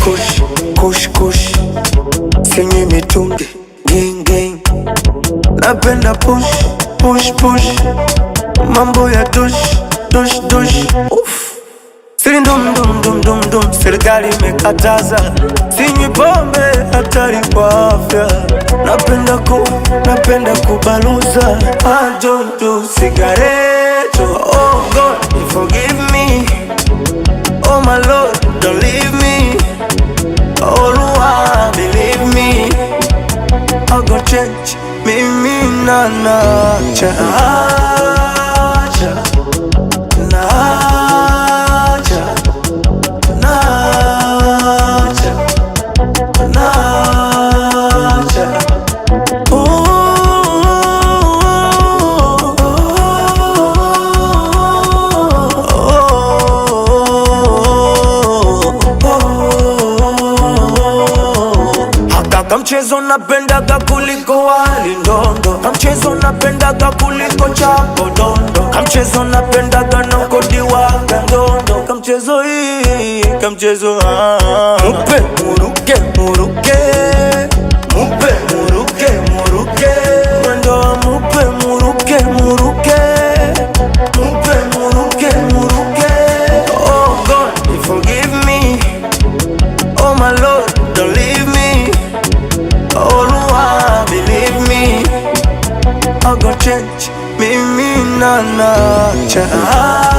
kush, kush, kush. Senye mitungi, gang, gang. Napenda push, push, push. Mambo ya dush, dush, dush. Uff. Siri ndum dum dum dum dum, serikali imekataza. Sinywi pombe hatari kwa afya. Napenda kubaluza. I don't do cigarette. Oh God, forgive me. Oh my Lord, don't leave me. Oh Lord, believe me. I go change, mimi na nacha. Kamchezo napendaga kuliko wali ndondo. Kamchezo napendaga kuliko chapo dondo. Kamchezo napendaga na kodiwaga ndondo. Kamchezo hii, kamchezo mupe muruke, muruke. Mupe muruke, muruke. Mwendo wa mupe muruke, muruke. Mupe muruke, muruke. Oh God, forgive me. Oh my Lord, don't leave me. Oh Lord, believe me. I go change, mimi na nacha.